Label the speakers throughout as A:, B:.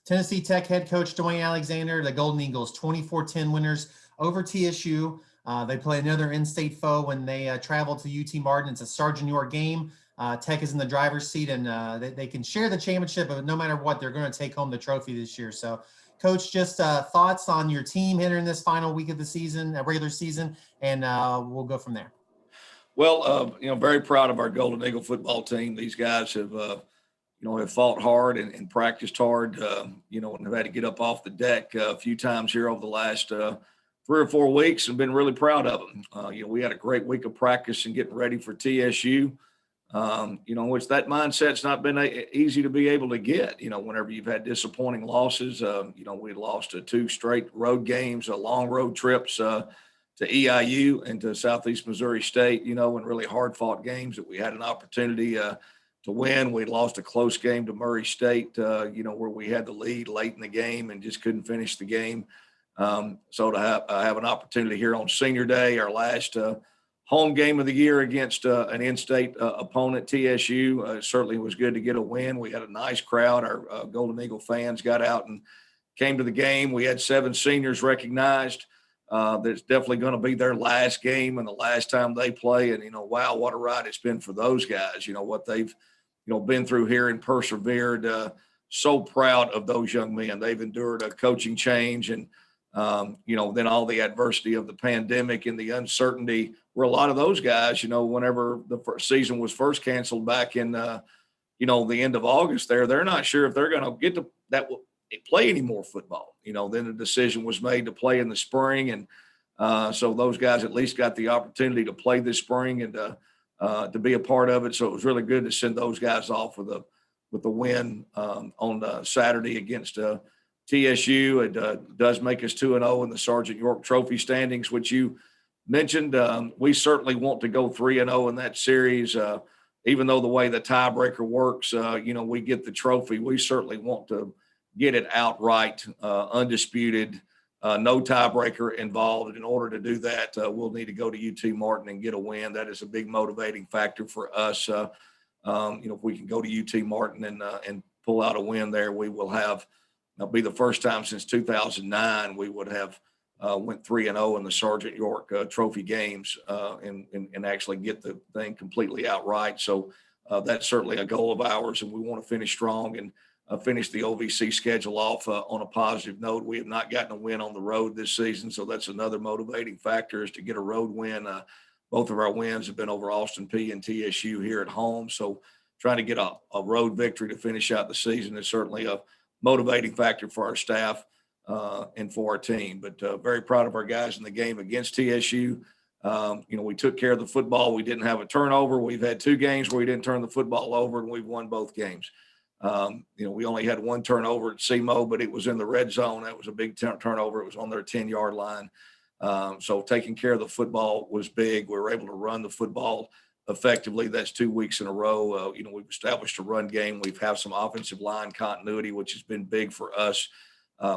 A: Tennessee Tech head coach Dewayne Alexander, the Golden Eagles, 24-10 winners over TSU. They play another in-state foe when they travel to UT Martin. It's a Sergeant York game. Tech is in the driver's seat, and they can share the championship, but no matter what, they're going to take home the trophy this year. So, Coach, just thoughts on your team entering this final week of the season, regular season, and we'll go from there.
B: Well, very proud of our Golden Eagle football team. These guys have fought hard and practiced hard, and have had to get up off the deck a few times here over the last 3 or 4 weeks and been really proud of them. We had a great week of practice and getting ready for TSU, which that mindset's not been easy to be able to get, whenever you've had disappointing losses. We lost 2 straight road games, long road trips to EIU and to Southeast Missouri State, and really hard-fought games that we had an opportunity to win. We lost a close game to Murray State, where we had the lead late in the game and just couldn't finish the game. So to have an opportunity here on Senior Day, our last home game of the year against an in-state opponent, TSU, certainly was good to get a win. We had a nice crowd. Our Golden Eagle fans got out and came to the game. We had 7 seniors recognized. That's definitely going to be their last game and the last time they play. And, wow, what a ride it's been for those guys, what they've, been through here and persevered. So proud of those young men. They've endured a coaching change and, then all the adversity of the pandemic and the uncertainty where a lot of those guys, whenever the season was first canceled back in, the end of August they're not sure if they're going to get to that play any more football. Then the decision was made to play in the spring. And so those guys at least got the opportunity to play this spring and to be a part of it. So it was really good to send those guys off with the win on Saturday against TSU. It does make us 2-0 in the Sergeant York Trophy standings, which you mentioned. We certainly want to go 3-0 in that series. Even though the way the tiebreaker works, we get the trophy. We certainly want to get it outright, undisputed, no tiebreaker involved. In order to do that, we'll need to go to UT Martin and get a win. That is a big motivating factor for us. If we can go to UT Martin and pull out a win there, we will have be the first time since 2009 we would have went 3-0 in the Sergeant York Trophy games and actually get the thing completely outright. So that's certainly a goal of ours, and we want to finish strong and finish the OVC schedule off on a positive note. We have not gotten a win on the road this season, so that's another motivating factor is to get a road win. Both of our wins have been over Austin Peay and TSU here at home, so trying to get a road victory to finish out the season is certainly a motivating factor for our staff and for our team. But very proud of our guys in the game against TSU. We took care of the football. We didn't have a turnover. We've had 2 games where we didn't turn the football over, and we've won both games. We only had 1 turnover at SEMO, but it was in the red zone. That was a big turnover. It was on their 10-yard line. So taking care of the football was big. We were able to run the football effectively. That's 2 weeks in a row. We've established a run game. We've had some offensive line continuity, which has been big for us.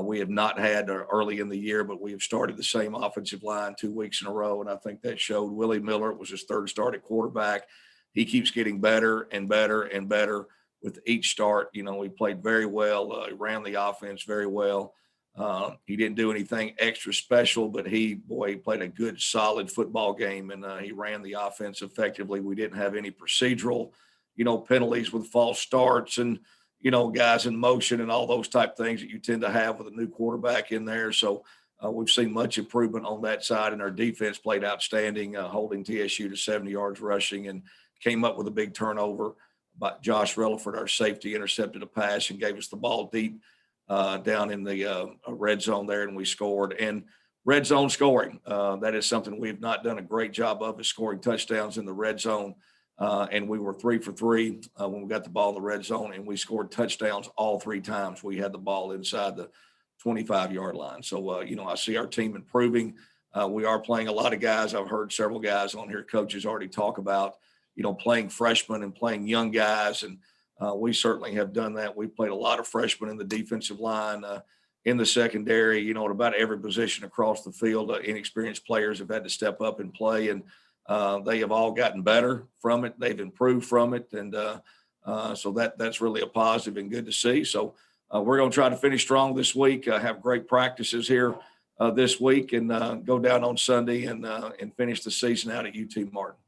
B: We have not had early in the year, but we have started the same offensive line 2 weeks in a row, and I think that showed. Willie Miller was his 3rd start at quarterback. He keeps getting better and better and better with each start. He played very well. He ran the offense very well. He didn't do anything extra special, but he played a good, solid football game, and he ran the offense effectively. We didn't have any procedural, penalties with false starts and, guys in motion and all those type things that you tend to have with a new quarterback in there. So we've seen much improvement on that side, and our defense played outstanding, holding TSU to 70 yards rushing, and came up with a big turnover. But Josh Relaford, our safety, intercepted a pass and gave us the ball deep down in the red zone there, and we scored. And red zone scoring, that is something we have not done a great job of, is scoring touchdowns in the red zone. And we were 3 for 3 when we got the ball in the red zone, and we scored touchdowns all 3 times. We had the ball inside the 25-yard line. So, I see our team improving. We are playing a lot of guys. I've heard several guys on here, coaches already talk about, playing freshmen and playing young guys. And we certainly have done that. We've played a lot of freshmen in the defensive line, in the secondary, at about every position across the field. Inexperienced players have had to step up and play, and they have all gotten better from it. They've improved from it. And so that's really a positive and good to see. So we're going to try to finish strong this week, have great practices here this week, and go down on Sunday and finish the season out at UT Martin.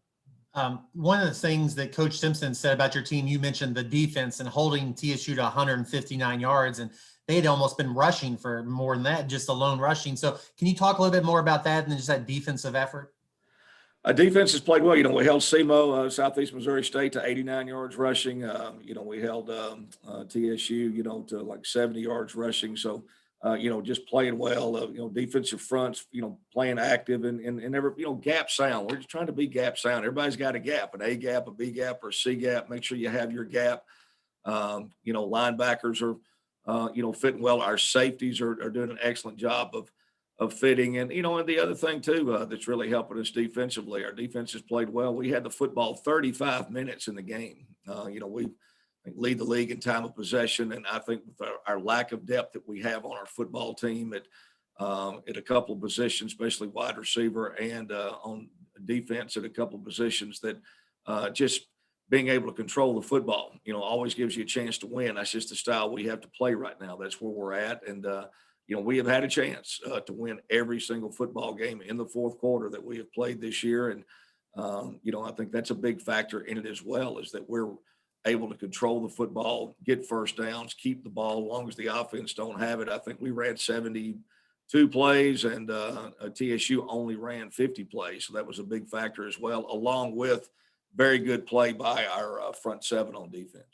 A: One of the things that Coach Simpson said about your team, you mentioned the defense and holding TSU to 159 yards, and they'd almost been rushing for more than that, just alone rushing. So can you talk a little bit more about that and just that defensive effort?
B: Defense has played well. We held SEMO, Southeast Missouri State, to 89 yards rushing. We held TSU, to like 70 yards rushing. So, just playing well. Defensive fronts, playing active and never, gap sound. We're just trying to be gap sound. Everybody's got a gap, an A gap, a B gap, or a C gap. Make sure you have your gap. Linebackers are, fitting well. Our safeties are doing an excellent job of fitting. And the other thing too, that's really helping us defensively, our defense has played well. We had the football 35 minutes in the game. We lead the league in time of possession. And I think with our lack of depth that we have on our football team at a couple of positions, especially wide receiver and on defense at a couple of positions, that just being able to control the football, always gives you a chance to win. That's just the style we have to play right now. That's where we're at. And, we have had a chance to win every single football game in the fourth quarter that we have played this year. And, I think that's a big factor in it as well, is that we're able to control the football, get first downs, keep the ball as long as the offense don't have it. I think we ran 72 plays and TSU only ran 50 plays. So that was a big factor as well, along with very good play by our front seven on defense.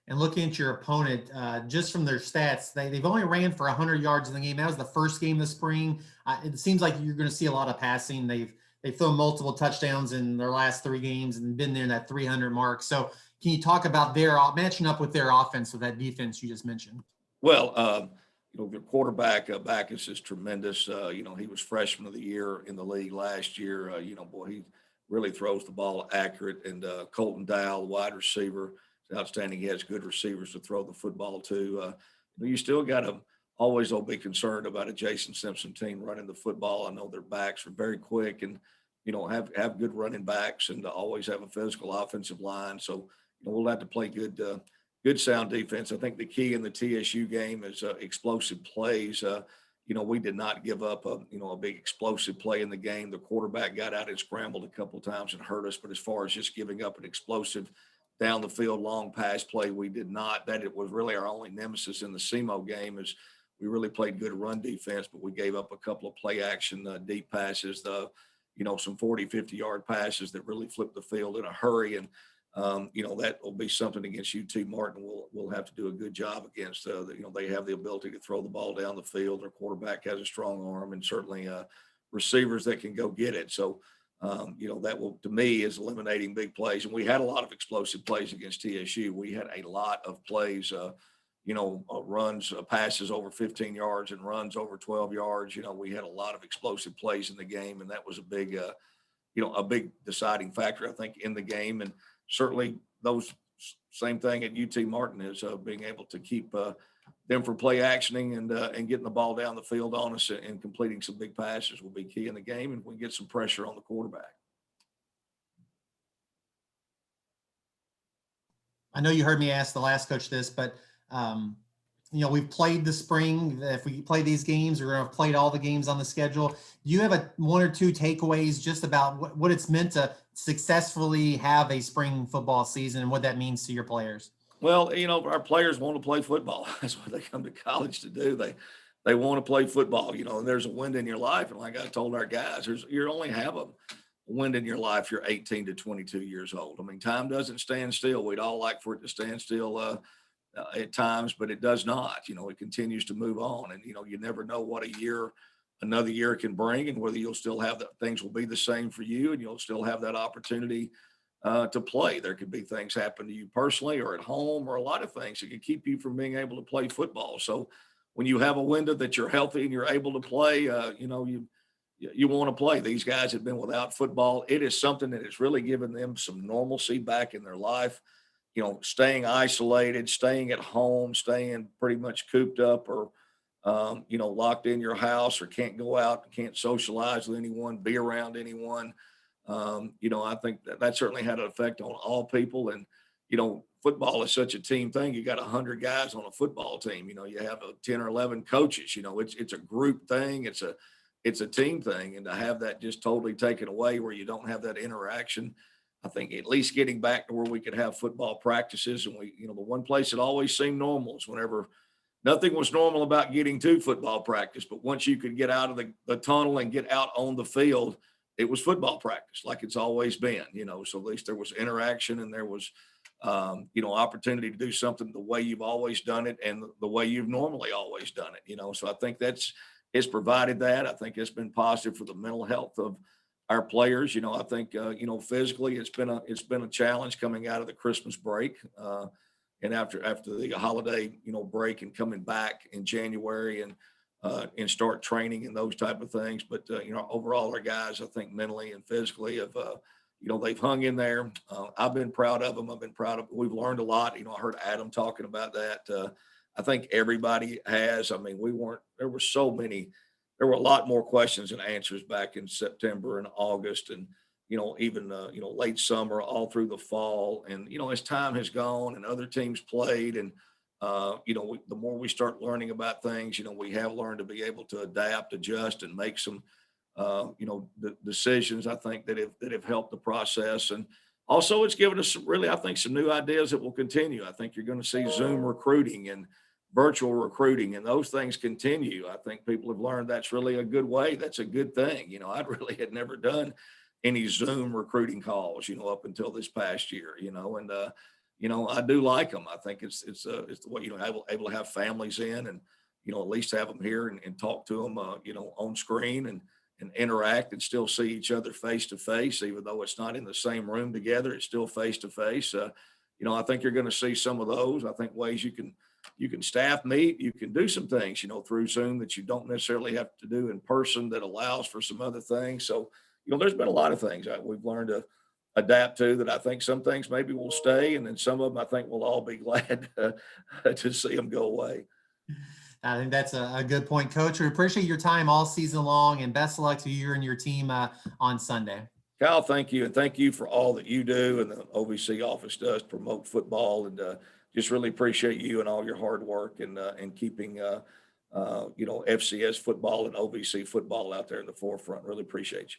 A: And looking at your opponent, just from their stats, they've only ran for 100 yards in the game. That was the first game this spring. It seems like you're going to see a lot of passing. They've thrown multiple touchdowns in their last 3 games and been there in that 300 mark. So can you talk about their matching up with their offense with that defense you just mentioned?
B: Well, their quarterback, Backus, is tremendous. He was freshman of the year in the league last year. He really throws the ball accurate. And Colton Dowell, wide receiver, outstanding. He has good receivers to throw the football to. You still got to always be concerned about a Jason Simpson team running the football. I know their backs are very quick and, have good running backs and always have a physical offensive line. So, we'll have to play good sound defense. I think the key in the TSU game is explosive plays. We did not give up a big explosive play in the game. The quarterback got out and scrambled a couple of times and hurt us. But as far as just giving up an explosive down the field long pass play, we did not. That it was really our only nemesis in the SEMO game, is we really played good run defense, but we gave up a couple of play action deep passes, some 40, 50-yard passes that really flipped the field in a hurry. And, that will be something against UT Martin we'll have to do a good job against. They have the ability to throw the ball down the field. Their quarterback has a strong arm, and certainly receivers that can go get it. So, that will, to me, is eliminating big plays. And we had a lot of explosive plays against TSU. We had a lot of plays, runs, passes over 15 yards and runs over 12 yards. We had a lot of explosive plays in the game, and that was a big deciding factor, I think, in the game. And certainly those same thing at UT Martin is being able to keep them from play actioning and getting the ball down the field on us and completing some big passes will be key in the game, and we can get some pressure on the quarterback.
A: I know you heard me ask the last coach this, but we've played the spring. If we play these games, we're going to have played all the games on the schedule. Do you have one or two takeaways just about what it's meant to successfully have a spring football season and what that means to your players?
B: Well, our players want to play football. That's what they come to college to do. They want to play football, and there's a wind in your life. And like I told our guys, you only have a wind in your life. You're 18 to 22 years old. I mean, time doesn't stand still. We'd all like for it to stand still at times, but it does not. It continues to move on. And, you never know what another year can bring, and whether you'll still have things will be the same for you, and you'll still have that opportunity to play. There could be things happen to you personally or at home, or a lot of things that could keep you from being able to play football. So when you have a window that you're healthy and you're able to play, you want to play. These guys have been without football. It is something that has really given them some normalcy back in their life. Staying isolated, staying at home, staying pretty much cooped up or, locked in your house, or can't go out, can't socialize with anyone, be around anyone. I think that certainly had an effect on all people. And, football is such a team thing. You got 100 guys on a football team. You have 10 or 11 coaches. It's a group thing. It's a team thing, and to have that just totally taken away, where you don't have that interaction. I think at least getting back to where we could have football practices, and the one place that always seemed normal is whenever nothing was normal about getting to football practice, but once you could get out of the tunnel and get out on the field, it was football practice like it's always been. So at least there was interaction, and there was opportunity to do something the way you've always done it and the way you've normally always done it. So I think it's provided that. I think it's been positive for the mental health of our players. I think, physically it's been a challenge coming out of the Christmas break. And after the holiday, break, and coming back in January and start training and those type of things. But, overall our guys, I think mentally and physically have, they've hung in there. I've been proud of them. We've learned a lot. I heard Adam talking about that. I think everybody has. I mean, there were a lot more questions and answers back in September and August, and, even, late summer, all through the fall. And, as time has gone and other teams played, and, the more we start learning about things, we have learned to be able to adapt, adjust, and make some, the decisions, I think, that have helped the process. And also it's given us really, I think, some new ideas that will continue. I think you're going to see Zoom recruiting and virtual recruiting, and those things continue. I think people have learned that's really a good way. That's a good thing. I really had never done any Zoom recruiting calls, up until this past year, and, I do like them. I think it's the way, able to have families in, and, at least have them here and talk to them, on screen, and interact and still see each other face to face, even though it's not in the same room together, it's still face to face. I think you're going to see some of those. I think ways you can staff meet, you can do some things, through Zoom that you don't necessarily have to do in person, that allows for some other things. So, there's been a lot of things that we've learned to adapt to, that I think some things maybe will stay. And then some of them, I think we'll all be glad to see them go away.
A: I think that's a good point, Coach. We appreciate your time all season long, and best of luck to you and your team on Sunday.
B: Kyle, thank you. And thank you for all that you do and the OVC office does to promote football. And just really appreciate you and all your hard work and keeping, FCS football and OVC football out there in the forefront. Really appreciate you.